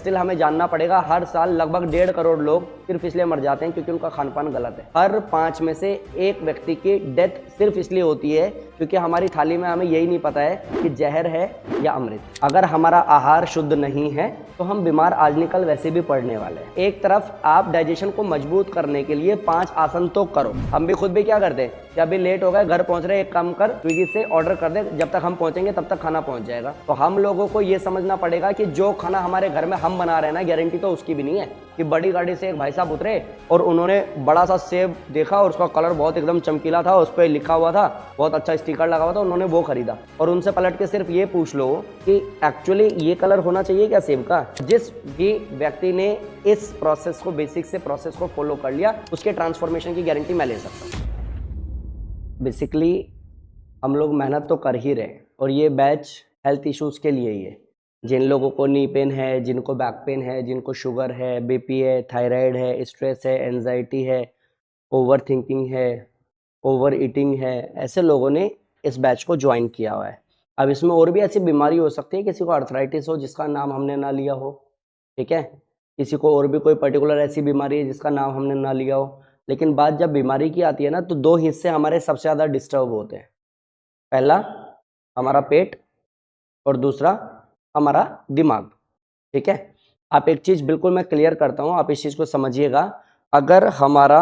Still हमें जानना पड़ेगा हर साल लगभग 1.5 करोड़ लोग सिर्फ इसलिए मर जाते हैं क्योंकि उनका खान पान गलत है। हर 5 में से एक व्यक्ति की डेथ सिर्फ इसलिए होती है क्योंकि हमारी थाली में हमें यही नहीं पता है कि जहर है या अमृत। अगर हमारा आहार शुद्ध नहीं है तो हम बीमार आज निकल वैसे भी पड़ने वाले हैं। एक तरफ आप डाइजेशन को मजबूत करने के लिए 5 आसन तो करो। हम भी खुद भी क्या करते हैं कि अभी लेट हो गए, घर पहुंच रहे, एक काम कर स्विगी से ऑर्डर कर दे, जब तक हम पहुंचेंगे तब तक खाना पहुंच जाएगा। तो हम लोगों को ये समझना पड़ेगा कि जो खाना हमारे घर में हम बना रहे हैं ना, गारंटी तो उसकी भी नहीं है कि बड़ी गाड़ी से एक भाई साहब उतरे और उन्होंने बड़ा सा सेब देखा और उसका कलर बहुत एकदम चमकीला था, उस पर लिखा हुआ था, बहुत अच्छा स्टिकर लगा हुआ था, उन्होंने वो खरीदा। और उनसे पलट के सिर्फ ये पूछ लो कि एक्चुअली ये कलर होना चाहिए क्या सेब का। जिस भी व्यक्ति ने इस प्रोसेस को, बेसिक से प्रोसेस को फॉलो कर लिया, उसके ट्रांसफॉर्मेशन की गारंटी मैं ले सकता हूँ। बेसिकली हम लोग मेहनत तो कर ही रहे हैं और ये बैच हेल्थ इश्यूज़ के लिए ही है। जिन लोगों को नी पेन है, जिनको बैक पेन है, जिनको शुगर है, बीपी है, थायराइड है, स्ट्रेस है, एंजाइटी है, ओवर थिंकिंग है, ओवर ईटिंग है, ऐसे लोगों ने इस बैच को ज्वाइन किया हुआ है। अब इसमें और भी ऐसी बीमारी हो सकती है, किसी को आर्थराइटिस हो जिसका नाम हमने ना लिया हो, ठीक है, किसी को और भी कोई पर्टिकुलर ऐसी बीमारी है जिसका नाम हमने ना लिया हो। लेकिन बात जब बीमारी की आती है ना, तो 2 हिस्से हमारे सबसे ज़्यादा डिस्टर्ब होते हैं। पहला हमारा पेट और दूसरा हमारा दिमाग, ठीक है। आप एक चीज़ बिल्कुल मैं क्लियर करता हूँ, आप इस चीज़ को समझिएगा। अगर हमारा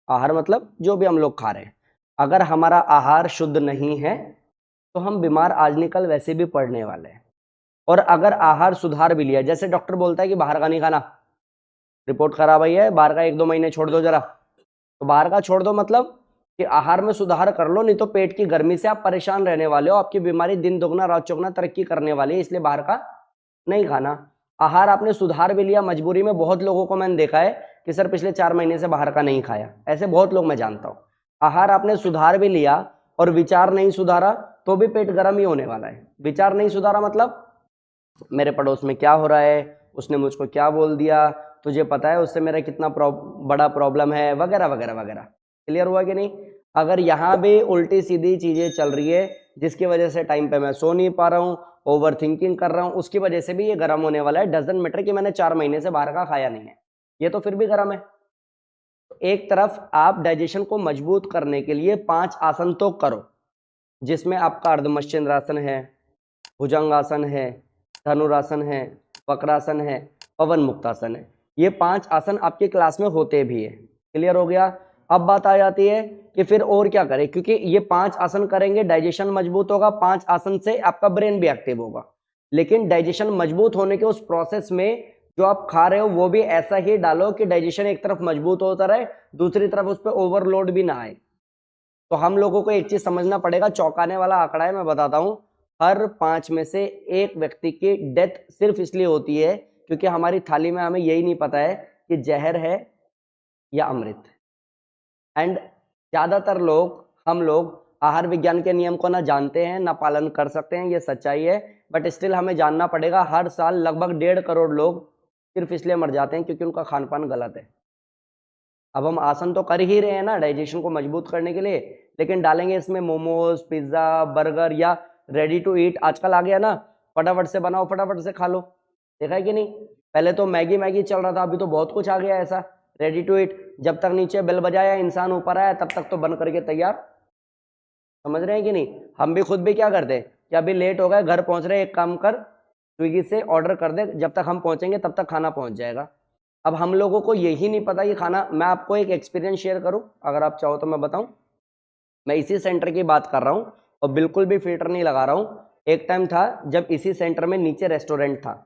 आहार मतलब जो भी हम लोग खा रहे हैं, अगर हमारा आहार शुद्ध नहीं है तो हम बीमार आज निकल वैसे भी पड़ने वाले हैं। और अगर आहार सुधार भी लिया, जैसे डॉक्टर बोलता है कि बाहर का नहीं खाना, रिपोर्ट खराब आई है, बाहर का 1-2 महीने छोड़ दो जरा, तो बाहर का छोड़ दो मतलब कि आहार में सुधार कर लो, नहीं तो पेट की गर्मी से आप परेशान रहने वाले हो, आपकी बीमारी दिन दुगना रात चौगुना तरक्की करने वाली है, इसलिए बाहर का नहीं खाना। आहार आपने सुधार भी लिया, मजबूरी में बहुत लोगों को मैंने देखा है कि सर पिछले 4 महीने से बाहर का नहीं खाया, ऐसे बहुत लोग मैं जानता हूँ। आहार आपने सुधार भी लिया और विचार नहीं सुधारा तो भी पेट गर्म ही होने वाला है। विचार नहीं सुधारा मतलब मेरे पड़ोस में क्या हो रहा है, उसने मुझको क्या बोल दिया, तुझे पता है उससे मेरा कितना बड़ा प्रॉब्लम है, वगैरह वगैरह वगैरह। क्लियर हुआ कि नहीं। अगर यहाँ भी उल्टी सीधी चीज़ें चल रही है जिसकी वजह से टाइम पे मैं सो नहीं पा रहा हूँ, ओवर थिंकिंग कर रहा हूँ, उसकी वजह से भी ये गर्म होने वाला है। डजंट मैटर कि मैंने 4 महीने से बाहर का खाया नहीं है, ये तो फिर भी गर्म है। तो एक तरफ आप डाइजेशन को मजबूत करने के लिए 5 आसन तो करो, जिसमें आपका अर्धमश्चंद्रासन है, भुजंगासन है, धनुरासन है, वक्रासन है, पवन मुक्तासन है। ये 5 आसन आपकी क्लास में होते भी है। क्लियर हो गया। अब बात आ जाती है कि फिर और क्या करें, क्योंकि ये 5 आसन करेंगे, डाइजेशन मजबूत होगा, 5 आसन से आपका ब्रेन भी एक्टिव होगा। लेकिन डाइजेशन मजबूत होने के उस प्रोसेस में जो आप खा रहे हो वो भी ऐसा ही डालो कि डाइजेशन एक तरफ मजबूत होता रहे, दूसरी तरफ उस पर ओवरलोड भी ना आए। तो हम लोगों को एक चीज समझना पड़ेगा, चौंकाने वाला आंकड़ा है, मैं बताता हूं। हर 5 में से एक व्यक्ति की डेथ सिर्फ इसलिए होती है क्योंकि हमारी थाली में हमें यही नहीं पता है कि जहर है या अमृत। एंड ज्यादातर लोग, हम लोग आहार विज्ञान के नियम को ना जानते हैं ना पालन कर सकते हैं, ये सच्चाई है। बट स्टिल हमें जानना पड़ेगा, हर साल लगभग 1.5 करोड़ लोग सिर्फ इसलिए मर जाते हैं क्योंकि उनका खान पान गलत है। अब हम आसन तो कर ही रहे हैं ना डाइजेशन को मजबूत करने के लिए, लेकिन डालेंगे इसमें मोमोज, पिज्जा, बर्गर या रेडी टू ईट आजकल आ गया ना, फटाफट से बनाओ फटाफट से खा लो। देखा है कि नहीं। पहले तो मैगी मैगी चल रहा था, अभी तो बहुत कुछ आ गया ऐसा रेडी टू ईट। जब तक नीचे बेल बजाया, इंसान ऊपर आया, तब तक तो बन करके तैयार। समझ रहे हैं कि नहीं। हम भी खुद भी क्या करते हैं कि अभी लेट हो गए, घर पहुंच रहे, एक काम कर स्विगी से ऑर्डर कर दे, जब तक हम पहुंचेंगे तब तक खाना पहुंच जाएगा। अब हम लोगों को यही नहीं पता कि खाना, मैं आपको एक एक्सपीरियंस शेयर करूं, अगर आप चाहो तो मैं बताऊं। मैं इसी सेंटर की बात कर रहा हूं और बिल्कुल भी फिल्टर नहीं लगा रहा हूं। एक टाइम था जब इसी सेंटर में नीचे रेस्टोरेंट था,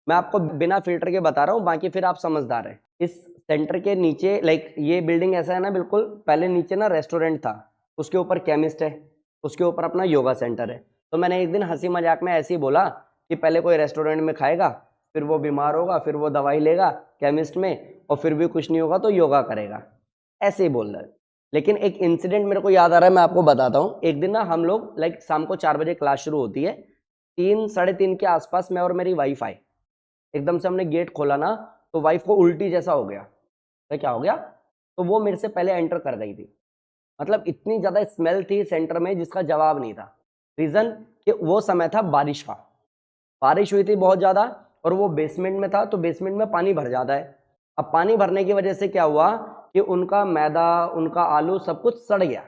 मैं आपको बिना फिल्टर के बता रहा हूं, बाकी फिर आप समझदार हैं। इस सेंटर के नीचे, लाइक ये बिल्डिंग ऐसा है ना, बिल्कुल पहले नीचे ना रेस्टोरेंट था, उसके ऊपर केमिस्ट है, उसके ऊपर अपना योगा सेंटर है। तो मैंने एक दिन हंसी मजाक में ऐसे ही बोला कि पहले कोई रेस्टोरेंट में खाएगा, फिर वो बीमार होगा, फिर वो दवाई लेगा केमिस्ट में, और फिर भी कुछ नहीं होगा तो योगा करेगा, ऐसे ही बोल रहा है। लेकिन एक इंसिडेंट मेरे को याद आ रहा है, मैं आपको बताता हूँ। एक दिन ना हम लोग, लाइक शाम को 4 बजे क्लास शुरू होती है, 3 साढ़े 3 के आसपास मैं और मेरी वाइफ आई। एकदम से हमने गेट खोला ना, तो वाइफ को उल्टी जैसा हो गया। तो क्या हो गया, तो वो मेरे से पहले एंटर कर गई थी। मतलब इतनी ज्यादा स्मेल थी सेंटर में जिसका जवाब नहीं था। रीजन कि वो समय था बारिश का, बारिश हुई थी बहुत ज़्यादा और वो बेसमेंट में था, तो बेसमेंट में पानी भर जाता है। अब पानी भरने की वजह से क्या हुआ कि उनका मैदा, उनका आलू सब कुछ सड़ गया।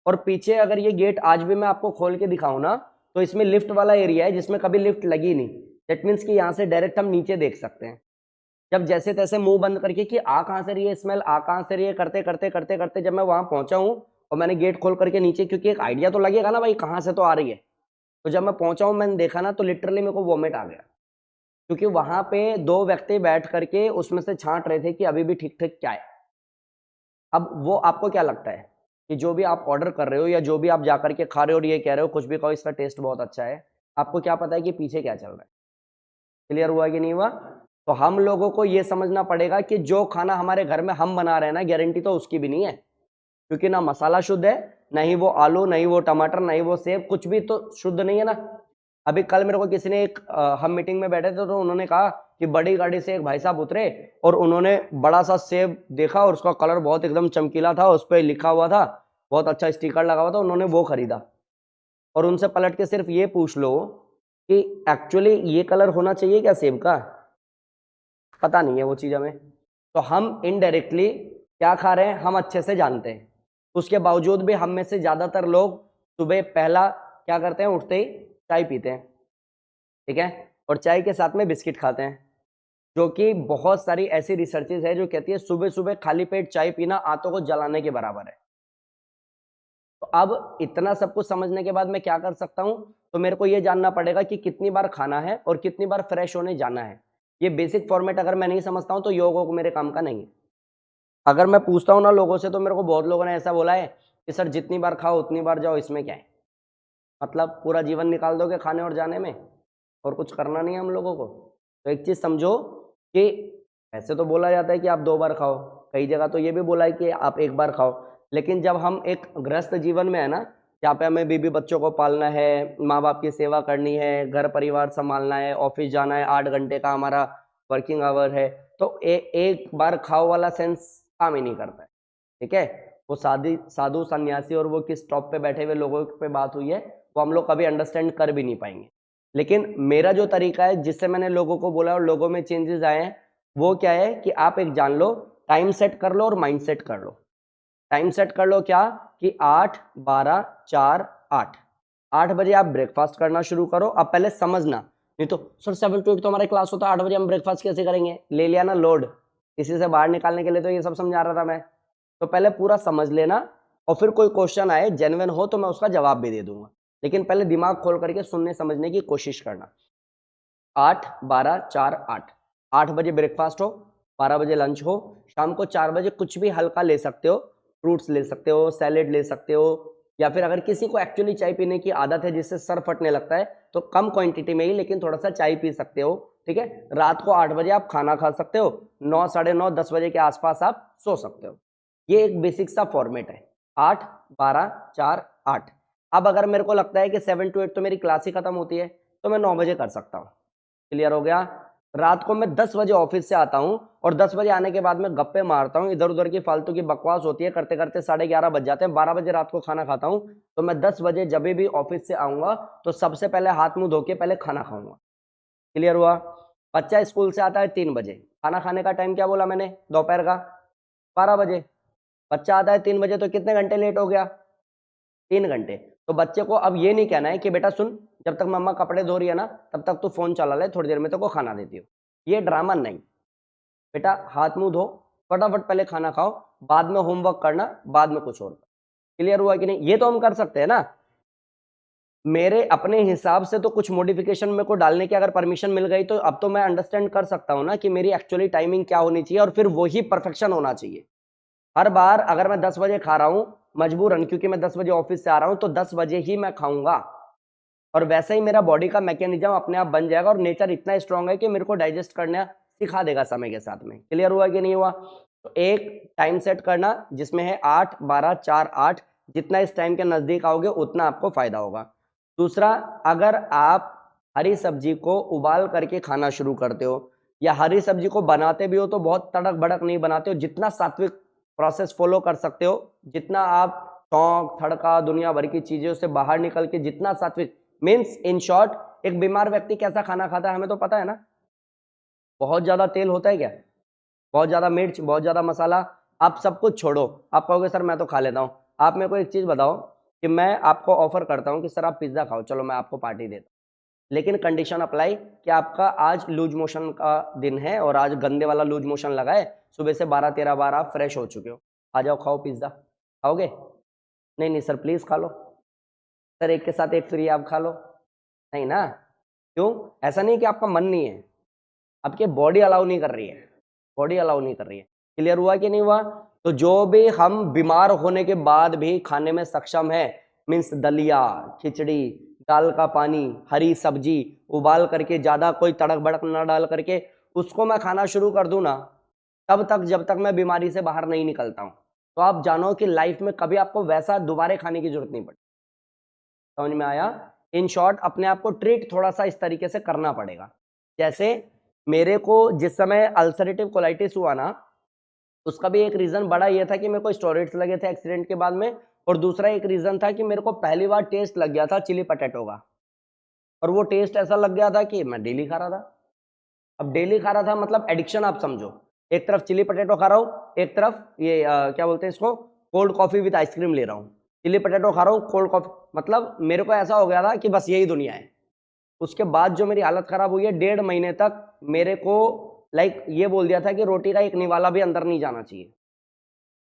और पीछे अगर ये गेट आज भी मैं आपको खोल के दिखाऊं ना, तो इसमें लिफ्ट वाला एरिया है जिसमें कभी लिफ्ट लगी नहीं। दैट मीन्स कि यहाँ से डायरेक्ट हम नीचे देख सकते हैं। जब जैसे तैसे मुंह बंद करके कि आ कहाँ से रही है स्मेल, आ कहाँ से रही है, करते करते करते करते जब मैं वहां पहुंचा हूँ और मैंने गेट खोल करके नीचे, क्योंकि एक आइडिया तो लगेगा ना भाई कहाँ से तो आ रही है, तो जब मैं पहुंचा हूँ मैंने देखा ना, तो लिटरली मेरे को वॉमिट आ गया। क्योंकि वहां पे दो व्यक्ति बैठ करके उसमें से छांट रहे थे कि अभी भी ठीक ठीक क्या है। अब वो आपको क्या लगता है कि जो भी आप ऑर्डर कर रहे हो या जो भी आप जाकर के खा रहे हो और ये कह रहे हो कुछ भी कहो इसका टेस्ट बहुत अच्छा है, आपको क्या पता है कि पीछे क्या चल रहा है? क्लियर हुआ कि नहीं हुआ? तो हम लोगों को ये समझना पड़ेगा कि जो खाना हमारे घर में हम बना रहे हैं ना, गारंटी तो उसकी भी नहीं है, क्योंकि ना मसाला शुद्ध है, ना ही वो आलू, नहीं वो टमाटर, नहीं वो सेब, कुछ भी तो शुद्ध नहीं है ना। अभी कल मेरे को किसी ने हम मीटिंग में बैठे थे तो उन्होंने कहा कि बड़ी गाड़ी से एक भाई साहब उतरे और उन्होंने बड़ा सा सेब देखा और उसका कलर बहुत एकदम चमकीला था, उस पर लिखा हुआ था, बहुत अच्छा स्टिकर लगा हुआ था, उन्होंने वो खरीदा। और उनसे पलट के सिर्फ ये पूछ लो कि एक्चुअली ये कलर होना चाहिए क्या सेब का, पता नहीं है वो चीज़ हमें। तो हम इनडायरेक्टली क्या खा रहे हैं हम अच्छे से जानते हैं। उसके बावजूद भी हम में से ज़्यादातर लोग सुबह पहला क्या करते हैं, उठते ही चाय पीते हैं, ठीक है, और चाय के साथ में बिस्किट खाते हैं, जो कि बहुत सारी ऐसी रिसर्चेज है जो कहती है सुबह सुबह खाली पेट चाय पीना आंतों को जलाने के बराबर है। तो अब इतना सब कुछ समझने के बाद मैं क्या कर सकता हूं, तो मेरे को ये जानना पड़ेगा कि कितनी बार खाना है और कितनी बार फ्रेश होने जाना है। ये बेसिक फॉर्मेट अगर मैं नहीं समझता हूं तो योग को मेरे काम का नहीं है। अगर मैं पूछता हूं ना लोगों से, तो मेरे को बहुत लोगों ने ऐसा बोला है कि सर जितनी बार खाओ उतनी बार जाओ, इसमें क्या है, मतलब पूरा जीवन निकाल दोगे खाने और जाने में और कुछ करना नहीं है हम लोगों को। तो एक चीज़ समझो कि ऐसे तो बोला जाता है कि आप 2 बार खाओ, कई जगह तो ये भी बोला है कि आप 1 बार खाओ, लेकिन जब हम एक गृहस्थ जीवन में है ना, जहाँ पे हमें बीबी बच्चों को पालना है, माँ बाप की सेवा करनी है, घर परिवार संभालना है, ऑफिस जाना है, 8 घंटे का हमारा वर्किंग आवर है, तो एक बार खाओ वाला सेंस काम ही नहीं करता है, ठीक है। वो साधु सन्यासी और वो किस टॉप पे बैठे हुए लोगों पे बात हुई है, वो हम लोग कभी अंडरस्टैंड कर भी नहीं पाएंगे। लेकिन मेरा जो तरीका है जिससे मैंने लोगों को बोला और लोगों में चेंजेस आए हैं, वो क्या है कि आप एक जान लो, टाइम सेट कर लो और माइंड सेट कर लो। टाइम सेट कर लो क्या कि 8 12 4 8, 8 बजे आप ब्रेकफास्ट करना शुरू करो। अब पहले समझना, नहीं तो सर 7 to 8 तो हमारा क्लास होता है, 8 बजे हम ब्रेकफास्ट कैसे करेंगे, ले लिया ना लोड, किसी से बाहर निकालने के लिए तो ये सब समझा रहा था मैं। तो पहले पूरा समझ लेना और फिर कोई क्वेश्चन आए जेन्युइन हो तो मैं उसका जवाब भी दे दूंगा, लेकिन पहले दिमाग खोल करके सुनने समझने की कोशिश करना। 8 12 4 8, 8 बजे ब्रेकफास्ट हो, 12 बजे लंच हो, शाम को 4 बजे कुछ भी हल्का ले सकते हो, फ्रूट्स ले सकते हो, सैलेड ले सकते हो, या फिर अगर किसी को एक्चुअली चाय पीने की आदत है जिससे सर फटने लगता है तो कम क्वांटिटी में ही लेकिन थोड़ा सा चाय पी सकते हो, ठीक है। रात को 8 बजे आप खाना खा सकते हो, 9 साढ़े 9 10 बजे के आसपास आप सो सकते हो। ये एक बेसिक सा फॉर्मेट है, 8 12 4 8। अब अगर मेरे को लगता है कि 7 to 8 तो मेरी क्लास ही खत्म होती है तो मैं 9 बजे कर सकता हूँ। क्लियर हो गया? रात को मैं 10 बजे ऑफिस से आता हूँ और 10 बजे आने के बाद मैं गप्पे मारता हूँ, इधर उधर की फालतू की बकवास होती है, करते करते 11:30 बज जाते हैं, 12 बजे रात को खाना खाता हूँ। तो मैं 10 बजे जब भी ऑफिस से आऊंगा तो सबसे पहले हाथ मुंह धो के पहले खाना खाऊंगा। क्लियर हुआ? बच्चा स्कूल से आता है 3 बजे, खाना खाने का टाइम क्या बोला मैंने, दोपहर का 12 बजे। बच्चा आता है 3 बजे तो कितने घंटे लेट हो गया, 3 घंटे। तो बच्चे को अब ये नहीं कहना है कि बेटा सुन, जब तक मम्मा कपड़े धो रही है ना तब तक तू फोन चला ले, थोड़ी देर में तो को खाना देती हो। ये ड्रामा नहीं, बेटा हाथ मुंह धो, फटाफट पहले खाना खाओ, बाद में होमवर्क करना, बाद में कुछ और। क्लियर हुआ कि नहीं? ये तो हम कर सकते हैं ना। मेरे अपने हिसाब से तो कुछ मॉडिफिकेशन मेरे को डालने की अगर परमिशन मिल गई तो अब तो मैं अंडरस्टैंड कर सकता हूं ना कि मेरी एक्चुअली टाइमिंग क्या होनी चाहिए और फिर वही परफेक्शन होना चाहिए। हर बार अगर मैं 10 बजे खा रहा हूं मजबूरन, क्योंकि मैं 10 बजे ऑफिस से आ रहा हूं, तो 10 बजे ही मैं खाऊंगा और वैसे ही मेरा बॉडी का मैकेनिज्म अपने आप बन जाएगा और नेचर इतना स्ट्रांग है कि मेरे को डाइजेस्ट करना सिखा देगा समय के साथ में। क्लियर हुआ कि नहीं हुआ? तो एक टाइम सेट करना जिसमें है 8 12 4 8, जितना इस टाइम के नजदीक आओगे उतना आपको फायदा होगा। दूसरा, अगर आप हरी सब्जी को उबाल करके खाना शुरू करते हो या हरी सब्जी को बनाते भी हो तो बहुत तड़क भड़क नहीं बनाते हो, जितना सात्विक प्रोसेस फॉलो कर सकते हो, जितना आप टोंक थड़का दुनिया भर की चीजों से बाहर निकल के जितना सात्विक, मीन्स इन शॉर्ट एक बीमार व्यक्ति कैसा खाना खाता है हमें तो पता है ना। बहुत ज्यादा तेल होता है क्या, बहुत ज्यादा मिर्च, बहुत ज्यादा मसाला। आप सब कुछ छोड़ो, आप कहोगे सर मैं तो खा लेता हूँ। आप मेरे को एक चीज बताओ कि मैं आपको ऑफर करता हूँ कि सर आप पिज्जा खाओ, चलो मैं आपको पार्टी देता हूँ, लेकिन कंडीशन अप्लाई कि आपका आज लूज मोशन का दिन है और आज गंदे वाला लूज मोशन लगा है, सुबह से 12-13 बार आप फ्रेश हो चुके हो, आ जाओ खाओ पिज्जा, खाओगे? नहीं नहीं सर प्लीज खा लो, सर एक के साथ एक फ्री आप खा लो, नहीं ना। क्यों? ऐसा नहीं कि आपका मन नहीं है, आपकी बॉडी अलाउ नहीं कर रही है, बॉडी अलाउ नहीं कर रही है। क्लियर हुआ कि नहीं हुआ? तो जो भी हम बीमार होने के बाद भी खाने में सक्षम है, मीन्स दलिया, खिचड़ी, दाल का पानी, हरी सब्जी उबाल करके, ज्यादा कोई तड़क भड़क ना डाल करके उसको मैं खाना शुरू कर दूं ना, तब तक जब तक मैं बीमारी से बाहर नहीं निकलता हूं, तो आप जानो कि लाइफ में कभी आपको वैसा दोबारा खाने की जरूरत नहीं पड़ती। समझ में आया? इन शॉर्ट अपने आप को ट्रीट थोड़ा सा इस तरीके से करना पड़ेगा। जैसे मेरे को जिस समय अल्सरेटिव कोलाइटिस हुआ ना, उसका भी एक रीजन बड़ा ये था कि मेरे को स्टेरॉइड्स लगे थे एक्सीडेंट के बाद में, और दूसरा एक रीजन था कि मेरे को पहली बार टेस्ट लग गया था चिली पटेटो का, और वो टेस्ट ऐसा लग गया था कि मैं डेली खा रहा था। अब डेली खा रहा था मतलब एडिक्शन आप समझो, एक तरफ चिली पटेटो खा रहा हूँ, एक तरफ ये क्या बोलते हैं इसको, कोल्ड कॉफी विद आइसक्रीम ले रहा हूँ। चिली पटेटो खा रहा हूँ, कोल्ड कॉफी, मतलब मेरे को ऐसा हो गया था कि बस यही दुनिया है। उसके बाद जो मेरी हालत खराब हुई है, 1.5 महीने तक मेरे को लाइक ये बोल दिया था कि रोटी का एक निवाला भी अंदर नहीं जाना चाहिए,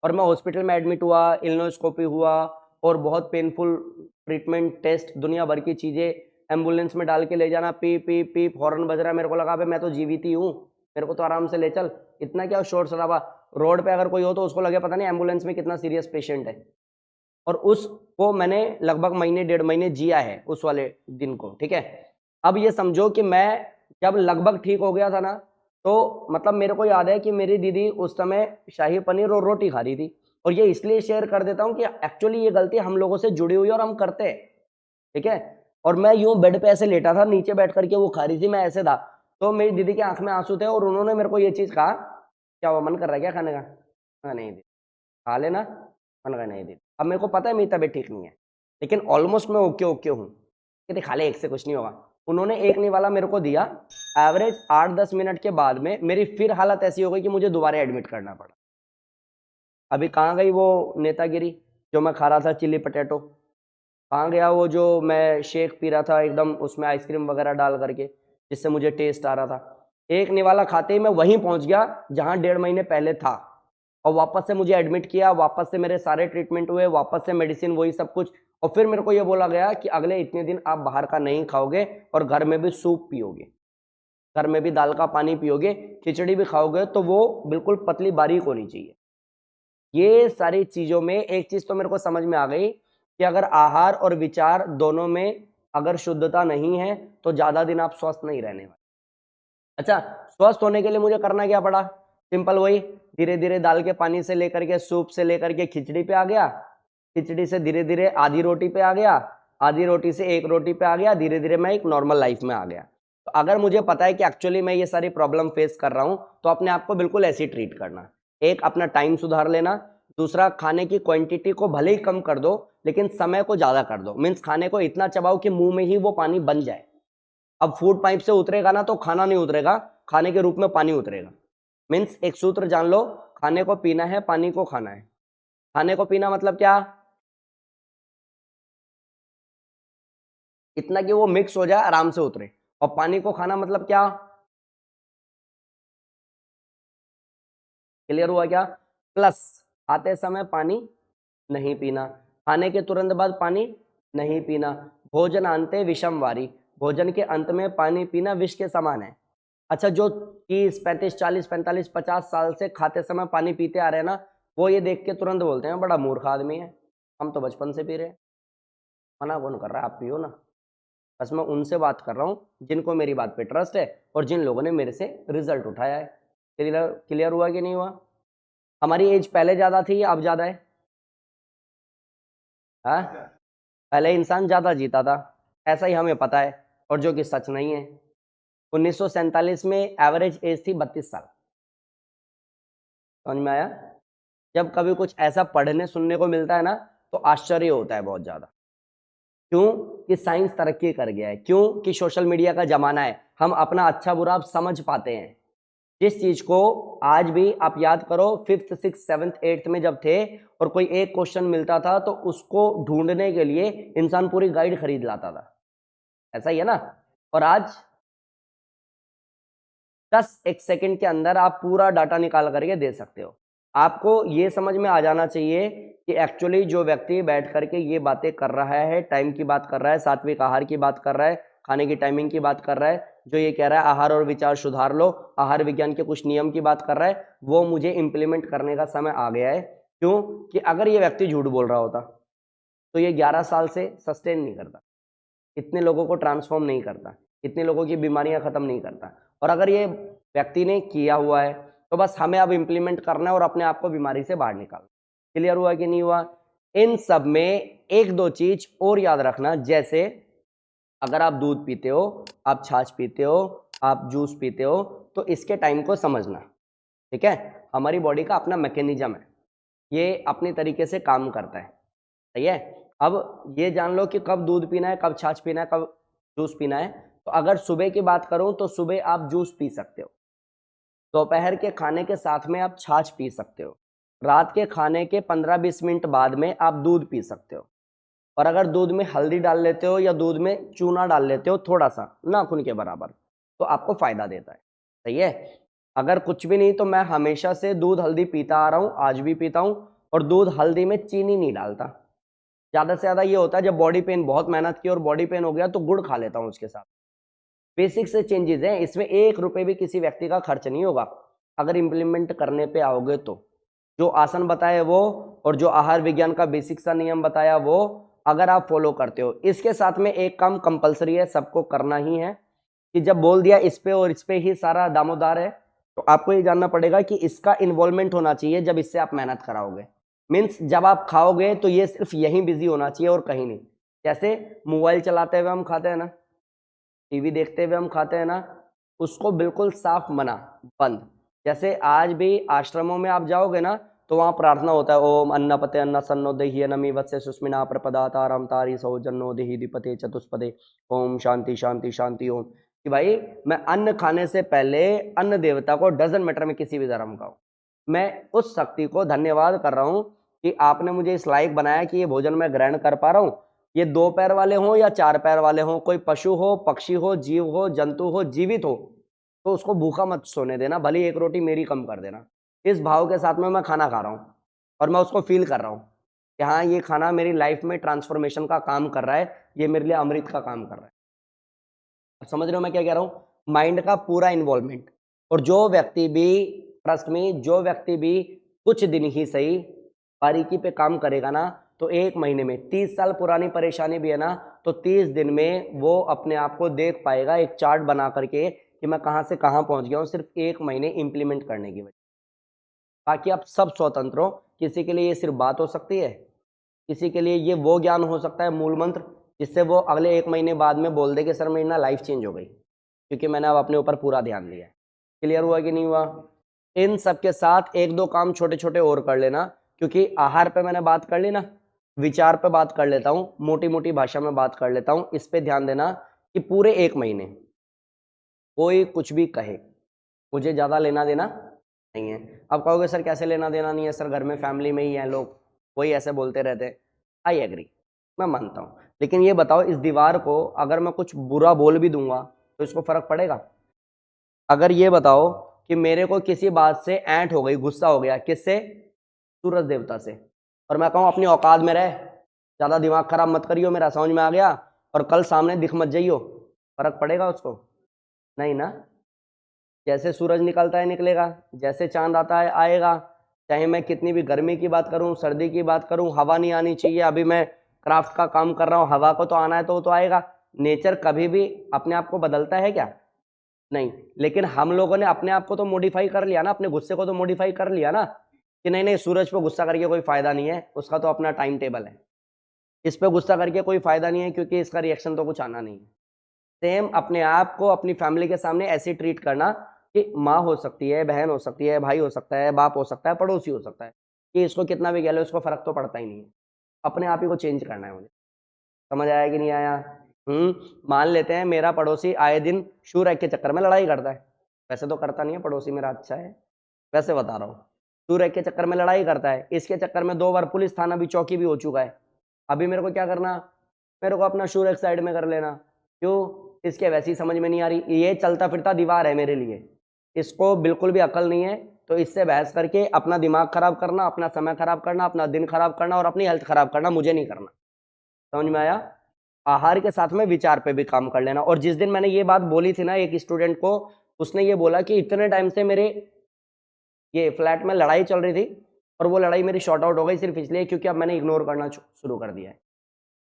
और मैं हॉस्पिटल में एडमिट हुआ, इल्नोस्कोपी हुआ, और बहुत पेनफुल ट्रीटमेंट, टेस्ट, दुनिया भर की चीजें, एम्बुलेंस में डाल के ले जाना, पी पी पी हॉर्न बज रहा है, मेरे को लगा मैं तो जीवित ही हूँ, मेरे को तो आराम से ले चल, इतना क्या शोर शराबा। रोड पे अगर कोई हो तो उसको लगे पता नहीं एम्बुलेंस में कितना सीरियस पेशेंट है, और उसको मैंने लगभग महीने 1.5 महीने जिया है उस वाले दिन को, ठीक है। अब ये समझो कि मैं जब लगभग ठीक हो गया था ना, तो मतलब मेरे को याद है कि मेरी दीदी उस समय शाही पनीर और रोटी खा रही थी, और ये इसलिए शेयर कर देता हूँ कि एक्चुअली ये गलती हम लोगों से जुड़ी हुई है और हम करते हैं, ठीक है। और मैं यूं बेड पे ऐसे लेटा था, नीचे बैठ करके वो खा रही थी, मैं ऐसे था, तो मेरी दीदी की आंख में आंसू थे, और उन्होंने मेरे को ये चीज कहा, क्या वो मन कर रहा है क्या खाने का? हाँ, नहीं दीदी खा लेना, मैंने कहा नहीं दीदी, अब मेरे को पता है मेरी तबीयत ठीक नहीं है, लेकिन ऑलमोस्ट मैं ओके ओके हूँ, कहते खा ले, एक से कुछ नहीं होगा। उन्होंने एक निवाला मेरे को दिया, एवरेज 8-10 मिनट के बाद में मेरी फिर हालत ऐसी हो गई कि मुझे दोबारा एडमिट करना पड़ा। अभी कहाँ गई वो नेतागिरी जो मैं खा रहा था चिली पटेटो, कहाँ गया वो जो मैं शेक पी रहा था एकदम उसमें आइसक्रीम वगैरह डाल करके, जिससे मुझे टेस्ट आ रहा था। एक निवाला खाते ही मैं वहीं पहुंच गया जहां 1.5 महीने पहले था, और वापस से मुझे एडमिट किया, वापस से मेरे सारे ट्रीटमेंट हुए, वापस से मेडिसिन वही सब कुछ, और फिर मेरे को ये बोला गया कि अगले इतने दिन आप बाहर का नहीं खाओगे, और घर में भी सूप पियोगे, घर में भी दाल का पानी पियोगे, खिचड़ी भी खाओगे तो वो बिल्कुल पतली बारीक होनी चाहिए। ये सारी चीजों में एक चीज तो मेरे को समझ में आ गई कि अगर आहार और विचार दोनों में अगर शुद्धता नहीं है तो ज्यादा दिन आप स्वस्थ नहीं रहने वाले। अच्छा, स्वस्थ होने के लिए मुझे करना क्या पड़ा? सिंपल वही, धीरे धीरे दाल के पानी से लेकर के सूप से लेकर के खिचड़ी पे आ गया, खिचड़ी से धीरे धीरे आधी रोटी पे आ गया, आधी रोटी से एक रोटी पे आ गया, धीरे धीरे मैं एक नॉर्मल लाइफ में आ गया। तो अगर मुझे पता है कि एक्चुअली मैं ये सारी प्रॉब्लम फेस कर रहा हूं, तो अपने आप को बिल्कुल ऐसे ही ट्रीट करना। एक, अपना टाइम सुधार लेना। दूसरा, खाने की क्वांटिटी को भले ही कम कर दो, लेकिन समय को ज्यादा कर दो, मीन्स खाने को इतना चबाओ कि मुंह में ही वो पानी बन जाए। अब फूड पाइप से उतरेगा ना तो खाना नहीं उतरेगा, खाने के रूप में पानी उतरेगा। मीन्स एक सूत्र जान लो, खाने को पीना है, पानी को खाना है। खाने को पीना मतलब क्या? इतना कि वो मिक्स हो जाए, आराम से उतरे। और पानी को खाना मतलब क्या? क्लियर हुआ क्या? प्लस खाते समय पानी नहीं पीना, खाने के तुरंत बाद पानी नहीं पीना, भोजन अंते विषम वारी, भोजन के अंत में पानी पीना विष के समान है। अच्छा, जो 30, 35, 40, 45, 50 साल से खाते समय पानी पीते आ रहे हैं ना, वो ये देख के तुरंत बोलते हैं बड़ा मूर्ख आदमी है, हम तो बचपन से पी रहे हैं। मना कौन कर रहा है? आप पियो ना। बस मैं उनसे बात कर रहा हूँ जिनको मेरी बात पे ट्रस्ट है और जिन लोगों ने मेरे से रिजल्ट उठाया है। क्लियर क्लियर हुआ कि नहीं हुआ? हमारी एज पहले ज़्यादा थी या अब ज़्यादा है? हाँ, पहले इंसान ज़्यादा जीता था, ऐसा ही हमें पता है, और जो कि सच नहीं है। 1947 में एवरेज एज थी 32 साल। समझ में आया? जब कभी कुछ ऐसा पढ़ने सुनने को मिलता है ना, तो आश्चर्य होता है बहुत ज़्यादा। क्यों कि साइंस तरक्की कर गया है, क्यों कि सोशल मीडिया का जमाना है, हम अपना अच्छा बुरा अब समझ पाते हैं। जिस चीज को आज भी आप याद करो, फिफ्थ सिक्स सेवन्थ एट्थ में जब थे और कोई एक क्वेश्चन मिलता था तो उसको ढूंढने के लिए इंसान पूरी गाइड खरीद लाता था, ऐसा ही है ना। और आज 10 एक सेकंड के अंदर आप पूरा डाटा निकाल करके दे सकते हो। आपको ये समझ में आ जाना चाहिए कि एक्चुअली जो व्यक्ति बैठ करके ये बातें कर रहा है, टाइम की बात कर रहा है, सात्विक आहार की बात कर रहा है, खाने की टाइमिंग की बात कर रहा है, जो ये कह रहा है आहार और विचार सुधार लो, आहार विज्ञान के कुछ नियम की बात कर रहा है, वो मुझे इंप्लीमेंट करने का समय आ गया है। क्यों कि अगर ये व्यक्ति झूठ बोल रहा होता तो ये 11 साल से सस्टेन नहीं करता, इतने लोगों को ट्रांसफॉर्म नहीं करता, इतने लोगों की बीमारियां खत्म नहीं करता। और अगर ये व्यक्ति ने किया हुआ है तो बस हमें अब इंप्लीमेंट करना है और अपने आप को बीमारी से बाहर निकालना। क्लियर हुआ कि नहीं हुआ? इन सब में एक दो चीज और याद रखना, जैसे अगर आप दूध पीते हो, आप छाछ पीते हो, आप जूस पीते हो, तो इसके टाइम को समझना। ठीक है, हमारी बॉडी का अपना मैकेनिज्म है, ये अपनी तरीके से काम करता है। सही है। अब ये जान लो कि कब दूध पीना है, कब छाछ पीना है, कब जूस पीना है। तो अगर सुबह की बात करूं तो सुबह आप जूस पी सकते हो, दोपहर के खाने के साथ में आप छाछ पी सकते हो, रात के खाने के 15-20 मिनट बाद में आप दूध पी सकते हो। और अगर दूध में हल्दी डाल लेते हो या दूध में चूना डाल लेते हो थोड़ा सा, नाखून के बराबर, तो आपको फायदा देता है। सही है। अगर कुछ भी नहीं तो मैं हमेशा से दूध हल्दी पीता आ रहा हूं, आज भी पीता हूं, और दूध हल्दी में चीनी नहीं डालता। ज्यादा से ज्यादा ये होता है जब बॉडी पेन, बहुत मेहनत की और बॉडी पेन हो गया तो गुड़ खा लेता हूं उसके साथ। बेसिक से चेंजेस हैं इसमें, 1 रुपए भी किसी व्यक्ति का खर्च नहीं होगा अगर इंप्लीमेंट करने पे आओगे तो। जो आसन बताए वो और जो आहार विज्ञान का बेसिक सा नियम बताया वो अगर आप फॉलो करते हो, इसके साथ में एक काम कंपलसरी है, सबको करना ही है कि जब बोल दिया इस पे और इस पे ही सारा दामोदार है, तो आपको ये जानना पड़ेगा कि इसका इन्वॉल्वमेंट होना चाहिए जब इससे आप मेहनत कराओगे। मीन्स जब आप खाओगे तो ये सिर्फ यहीं बिजी होना चाहिए और कहीं नहीं। जैसे मोबाइल चलाते हुए हम खाते हैं ना, टीवी देखते हुए हम खाते हैं ना, उसको बिल्कुल साफ मना, बंद। जैसे आज भी आश्रमों में आप जाओगे ना तो वहां प्रार्थना होता है, ओम अन्नपते अन्न सन्नो देहि नमी वत्स्य सुस्मिना प्रपदा तारम तारी सौजन्नो देहि दिपते चतुष्पदे ओम शांति शांति शांति ओम। कि भाई मैं अन्न खाने से पहले अन्न देवता को, डजन मैटर में किसी भी धर्म का हो, मैं उस शक्ति को धन्यवाद कर रहा हूं कि आपने मुझे इस लायक बनाया कि ये भोजन मैं ग्रहण कर पा रहा हूं। ये 2 पैर वाले हों या 4 पैर वाले हों, कोई पशु हो, पक्षी हो, जीव हो, जंतु हो, जीवित हो, तो उसको भूखा मत सोने देना, भले ही एक रोटी मेरी कम कर देना। इस भाव के साथ में मैं खाना खा रहा हूँ और मैं उसको फील कर रहा हूँ कि हाँ ये खाना मेरी लाइफ में ट्रांसफॉर्मेशन का काम कर रहा है, ये मेरे लिए अमृत का काम कर रहा है। अब समझ रहे हो मैं क्या कह रहा हूँ? माइंड का पूरा इन्वॉल्वमेंट। और जो व्यक्ति भी, ट्रस्ट में, जो व्यक्ति भी कुछ दिन ही सही बारीकी पे काम करेगा ना, तो 1 महीने में, 30 साल पुरानी परेशानी भी है ना, तो 30 दिन में वो अपने आप को देख पाएगा एक चार्ट बना करके कि मैं कहाँ से कहाँ पहुंच गया हूँ, सिर्फ 1 महीने इंप्लीमेंट करने की वजह। बाकी आप सब स्वतंत्र हो, किसी के लिए ये सिर्फ बात हो सकती है, किसी के लिए ये वो ज्ञान हो सकता है मूल मंत्र जिससे वो अगले 1 महीने बाद में बोल दे कि सर मेरी ना लाइफ चेंज हो गई क्योंकि मैंने अब अपने ऊपर पूरा ध्यान दिया है। क्लियर हुआ कि नहीं हुआ? इन सब के साथ एक दो काम छोटे छोटे और कर लेना, क्योंकि आहार पे मैंने बात कर ली ना, विचार पे बात कर लेता हूँ, मोटी मोटी भाषा में बात कर लेता हूँ। इस पे ध्यान देना कि पूरे 1 महीने कोई कुछ भी कहे, मुझे ज़्यादा लेना देना नहीं है। अब कहोगे सर कैसे लेना देना नहीं है, सर घर में फैमिली में ही हैं लोग, वही ऐसे बोलते रहते। आई एग्री, मैं मानता हूँ, लेकिन ये बताओ इस दीवार को अगर मैं कुछ बुरा बोल भी दूंगा तो इसको फर्क पड़ेगा? अगर ये बताओ कि मेरे को किसी बात से ऐंठ हो गई, गुस्सा हो गया, किससे? सूरज देवता से, और मैं कहूँ अपनी औकात में रह, ज़्यादा दिमाग खराब मत करियो, मेरा समझ में आ गया, और कल सामने दिख मत जाइयो, फर्क पड़ेगा उसको? नहीं ना। जैसे सूरज निकलता है निकलेगा, जैसे चांद आता है आएगा। चाहे मैं कितनी भी गर्मी की बात करूं, सर्दी की बात करूं, हवा नहीं आनी चाहिए, अभी मैं क्राफ्ट का काम कर रहा हूं, हवा को तो आना है तो वो तो आएगा। नेचर कभी भी अपने आप को बदलता है क्या? नहीं। लेकिन हम लोगों ने अपने आप को तो मॉडिफाई कर लिया ना, अपने गुस्से को तो मॉडिफाई कर लिया ना कि नहीं नहीं सूरज पर गुस्सा करके कोई फायदा नहीं है, उसका तो अपना टाइम टेबल है, इस पर गुस्सा करके कोई फायदा नहीं है क्योंकि इसका रिएक्शन तो कुछ आना नहीं है। सेम अपने आप को अपनी फैमिली के सामने ऐसे ट्रीट करना कि माँ हो सकती है, बहन हो सकती है, भाई हो सकता है, बाप हो सकता है, पड़ोसी हो सकता है, कि इसको कितना भी कह लो इसको फर्क तो पड़ता ही नहीं है। अपने आप ही को चेंज करना है मुझे। समझ आया कि नहीं आया? मान लेते हैं मेरा पड़ोसी आए दिन शू रैक के चक्कर में लड़ाई करता है। वैसे तो करता नहीं है, पड़ोसी मेरा अच्छा है, वैसे बता रहा हूँ। शू रैक के चक्कर में लड़ाई करता है, इसके चक्कर में 2 बार पुलिस थाना भी, चौकी भी हो चुका है। अभी मेरे को क्या करना? मेरे को अपना शू रैक साइड में कर लेना। क्यों? इसके वैसी समझ में नहीं आ रही, ये चलता फिरता दीवार है मेरे लिए, इसको बिल्कुल भी अकल नहीं है। तो इससे बहस करके अपना दिमाग खराब करना, अपना समय खराब करना, अपना दिन खराब करना और अपनी हेल्थ खराब करना मुझे नहीं करना। समझ में आया? आहार के साथ में विचार पे भी काम कर लेना। और जिस दिन मैंने ये बात बोली थी ना एक स्टूडेंट को, उसने ये बोला कि इतने टाइम से मेरे ये फ्लैट में लड़ाई चल रही थी और वो लड़ाई मेरी शॉर्ट आउट हो गई सिर्फ इसलिए क्योंकि अब मैंने इग्नोर करना शुरू कर दिया है।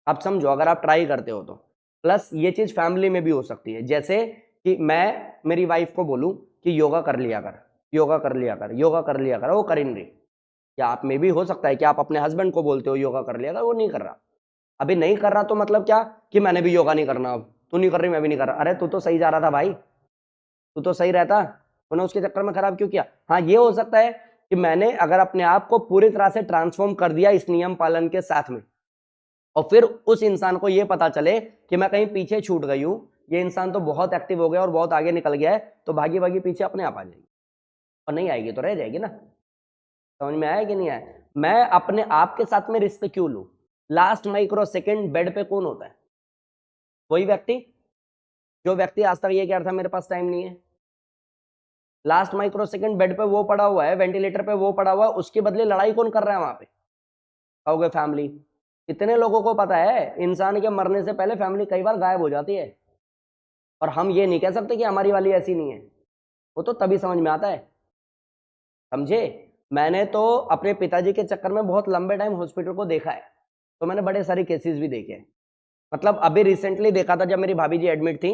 आप समझो, अगर आप ट्राई करते हो तो। प्लस ये चीज फैमिली में भी हो सकती है, जैसे कि मैं मेरी वाइफ को बोलूं कि योगा कर लिया कर, योगा कर लिया कर, योगा कर लिया कर, वो कर ही नहीं रही। या आप में भी हो सकता है कि आप अपने हस्बैंड को बोलते हो योगा कर लिया कर, वो नहीं कर रहा। अभी नहीं कर रहा तो मतलब क्या कि मैंने भी योगा नहीं करना, अब तू नहीं कर रही मैं भी नहीं कर रहा। अरे तू तो सही जा रहा था भाई, तू तो सही रहता, तूने उसके चक्कर में खराब क्यों किया? हाँ, ये हो सकता है कि मैंने अगर अपने आप को पूरी तरह से ट्रांसफॉर्म कर दिया इस नियम पालन के साथ में, और फिर उस इंसान को ये पता चले कि मैं कहीं पीछे छूट गई हूं, ये इंसान तो बहुत एक्टिव हो गया और बहुत आगे निकल गया है, तो भागी भागी पीछे अपने आप आ जाएगी। और नहीं आएगी तो रह जाएगी ना। समझ में आया कि नहीं आया? मैं अपने आप के साथ में रिस्क क्यों लूं? लास्ट माइक्रो सेकेंड बेड पे कौन होता है? वही व्यक्ति जो व्यक्ति आज तक ये कह रहा था मेरे पास टाइम नहीं है। लास्ट माइक्रो सेकेंड बेड पे वो पड़ा हुआ है, वेंटिलेटर पे वो पड़ा हुआ है, उसके बदले लड़ाई कौन कर रहा है वहां पे? कहोगे फैमिली। कितने लोगों को पता है इंसान के मरने से पहले फैमिली कई बार गायब हो जाती है, और हम ये नहीं कह सकते कि हमारी वाली ऐसी नहीं है। वो तो तभी समझ में आता है। समझे? मैंने तो अपने पिताजी के चक्कर में बहुत लंबे टाइम हॉस्पिटल को देखा है, तो मैंने बड़े सारे केसेस भी देखे हैं। मतलब अभी रिसेंटली देखा था, जब मेरी भाभी जी एडमिट थी,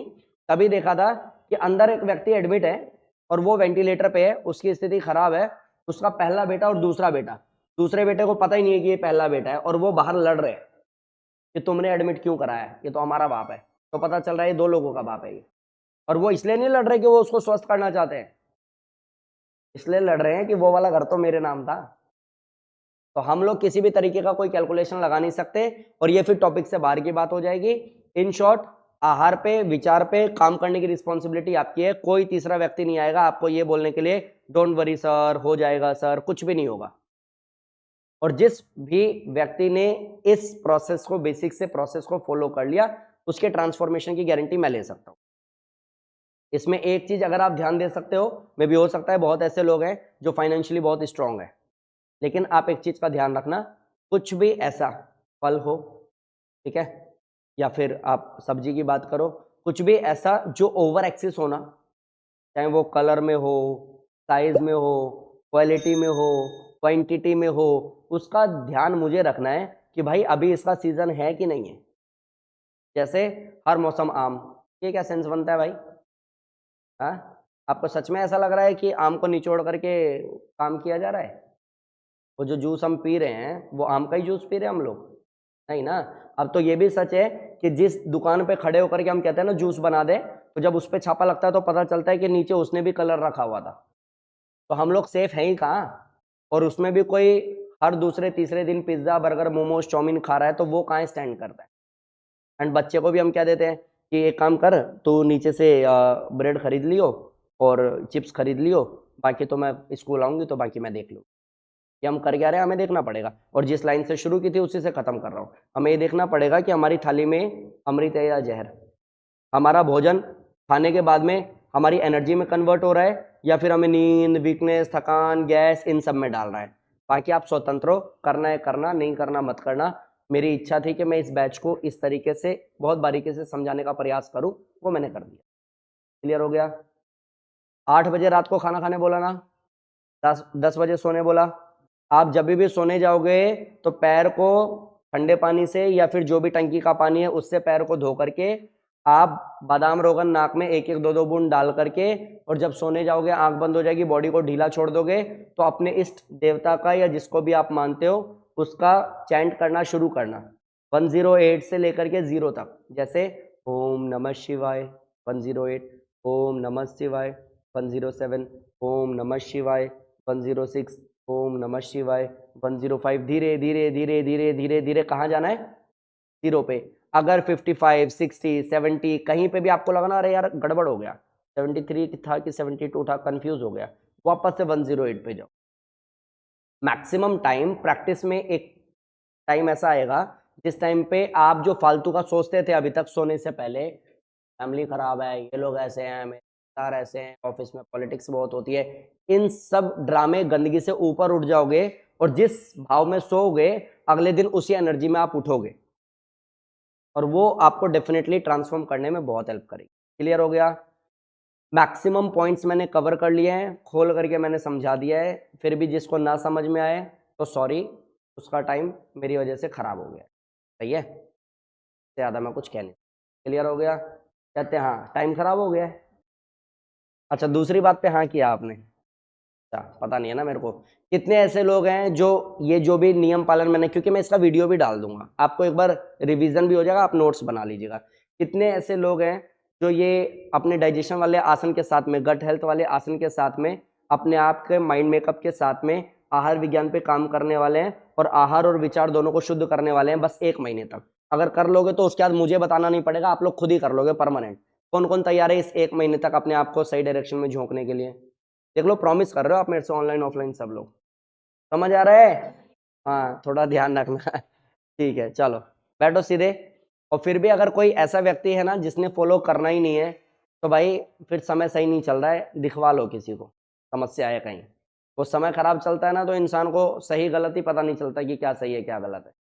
तभी देखा था कि अंदर एक व्यक्ति एडमिट है और वो वेंटिलेटर पे है, उसकी स्थिति खराब है। उसका पहला बेटा और दूसरा बेटा, दूसरे बेटे को पता ही नहीं है कि ये पहला बेटा है, और वो बाहर लड़ रहे हैं कि तुमने एडमिट क्यों कराया, ये तो हमारा बाप है। तो पता चल रहा है ये 2 लोगों का बाप है ये। और वो इसलिए नहीं लड़ रहे कि वो उसको स्वस्थ करना चाहते हैं, इसलिए लड़ रहे हैं कि वो वाला घर तो मेरे नाम था। तो हम लोग किसी भी तरीके का कोई कैलकुलेशन लगा नहीं सकते, और ये फिर टॉपिक से बाहर की बात हो जाएगी। इन शॉर्ट, आहार पे, विचार पे काम करने की रिस्पॉन्सिबिलिटी आपकी है। कोई तीसरा व्यक्ति नहीं आएगा आपको ये बोलने के लिए डोंट वरी सर, हो जाएगा सर, कुछ भी नहीं होगा। और जिस भी व्यक्ति ने इस प्रोसेस को, बेसिक से प्रोसेस को फॉलो कर लिया, उसके ट्रांसफॉर्मेशन की गारंटी मैं ले सकता हूं। इसमें एक चीज अगर आप ध्यान दे सकते हो, मे भी हो सकता है बहुत ऐसे लोग हैं जो फाइनेंशियली बहुत स्ट्रांग है, लेकिन आप एक चीज का ध्यान रखना, कुछ भी ऐसा फल हो, ठीक है, या फिर आप सब्जी की बात करो, कुछ भी ऐसा जो ओवर एक्सेस होना, चाहे वो कलर में हो, साइज में हो, क्वालिटी में हो, क्वांटिटी में हो, उसका ध्यान मुझे रखना है कि भाई अभी इसका सीजन है कि नहीं है। जैसे हर मौसम आम, ये क्या सेंस बनता है भाई? हाँ, आपको सच में ऐसा लग रहा है कि आम को निचोड़ करके काम किया जा रहा है? वो जो जूस हम पी रहे हैं वो आम का ही जूस पी रहे हैं हम लोग? नहीं ना। अब तो ये भी सच है कि जिस दुकान पे खड़े होकर के हम कहते हैं ना जूस बना दे, तो जब उस पे छापा लगता है तो पता चलता है कि नीचे उसने भी कलर रखा हुआ था। तो हम लोग सेफ हैं ही कहाँ? और उसमें भी कोई हर दूसरे तीसरे दिन पिज्जा, बर्गर, मोमोज, चाउमीन खा रहा है, तो वो कहाँ स्टैंड करता है? एंड बच्चे को भी हम क्या देते हैं कि एक काम कर, तू नीचे से ब्रेड खरीद लियो और चिप्स खरीद लियो, बाकी तो मैं स्कूल आऊंगी तो बाकी मैं देख लूँ। ये हम कर क्या रहे हैं, हमें देखना पड़ेगा। और जिस लाइन से शुरू की थी उसी से खत्म कर रहा हूँ। हमें ये देखना पड़ेगा कि हमारी थाली में अमृत है या जहर। हमारा भोजन खाने के बाद में हमारी एनर्जी में कन्वर्ट हो रहा है, या फिर हमें नींद, वीकनेस, थकान, गैस, इन सब में डाल रहा है। बाकी आप स्वतंत्र हो, करना है करना, नहीं करना मत करना। मेरी इच्छा थी कि मैं इस बैच को इस तरीके से बहुत बारीकी से समझाने का प्रयास करूं, वो मैंने कर दिया। क्लियर हो गया? 8 बजे रात को खाना खाने बोला ना, 10 बजे सोने बोला। आप जब भी सोने जाओगे तो पैर को ठंडे पानी से या फिर जो भी टंकी का पानी है उससे पैर को धो करके आप बादाम रोगन नाक में एक एक दो दो बूंद डाल करके, और जब सोने जाओगे आंख बंद हो जाएगी, बॉडी को ढीला छोड़ दोगे, तो अपने इष्ट देवता का या जिसको भी आप मानते हो उसका चैंट करना शुरू करना, 108 से लेकर के 0 तक। जैसे ओम नमः शिवाय 108, ओम नमः शिवाय 107, ओम नमः शिवाय 106, ओम नमः शिवाय 105। धीरे धीरे धीरे धीरे धीरे धीरे कहाँ जाना है? 0 पे। अगर 55, 60, 70 कहीं पे भी आपको लगा ना अरे यार गड़बड़ हो गया, 73 था कि 72 था, कंफ्यूज हो गया, वापस से 108 पे जाओ। मैक्सिमम टाइम प्रैक्टिस में एक टाइम ऐसा आएगा जिस टाइम पे आप जो फालतू का सोचते थे अभी तक सोने से पहले, फैमिली खराब है, ये लोग ऐसे हैं, मेरे यार ऐसे हैं, ऑफिस में पॉलिटिक्स बहुत होती है, इन सब ड्रामे गंदगी से ऊपर उठ जाओगे और जिस भाव में सोओगे अगले दिन उसी एनर्जी में आप उठोगे और वो आपको डेफिनेटली ट्रांसफॉर्म करने में बहुत हेल्प करेगी। क्लियर हो गया? मैक्सिमम पॉइंट्स मैंने कवर कर लिए हैं, खोल करके मैंने समझा दिया है, फिर भी जिसको ना समझ में आए तो सॉरी, उसका टाइम मेरी वजह से खराब हो गया। सही है, ज़्यादा मैं कुछ कह नहीं। क्लियर हो गया? कहते हैं हाँ टाइम खराब हो गया है। अच्छा दूसरी बात पे हाँ किया आपने, अच्छा पता नहीं है ना मेरे को कितने ऐसे लोग हैं जो ये जो भी नियम पालन मैंने, क्योंकि मैं इसका वीडियो भी डाल दूंगा आपको, एक बार रिवीजन भी हो जाएगा, आप नोट्स बना लीजिएगा। कितने ऐसे लोग हैं जो ये अपने डाइजेशन वाले आसन के साथ में, गट हेल्थ वाले आसन के साथ में, अपने आप के माइंड मेकअप के साथ में आहार विज्ञान पे काम करने वाले हैं और आहार और विचार दोनों को शुद्ध करने वाले हैं बस 1 महीने तक। अगर कर लोगे तो उसके बाद मुझे बताना नहीं पड़ेगा, आप लोग खुद ही कर लोगे परमानेंट। कौन कौन तैयार है इस 1 महीने तक अपने आप को सही डायरेक्शन में झोंकने के लिए? देख लो, प्रॉमिस कर रहे हो आप मेरे से, ऑनलाइन ऑफलाइन सब लोग। समझ आ रहा है? हाँ थोड़ा ध्यान रखना। ठीक है चलो बैठो सीधे। और फिर भी अगर कोई ऐसा व्यक्ति है ना जिसने फॉलो करना ही नहीं है, तो भाई फिर समय सही नहीं चल रहा है, दिखवा लो किसी को, समस्या है कहीं। वो समय खराब चलता है ना तो इंसान को सही गलत ही पता नहीं चलता कि क्या सही है क्या गलत है।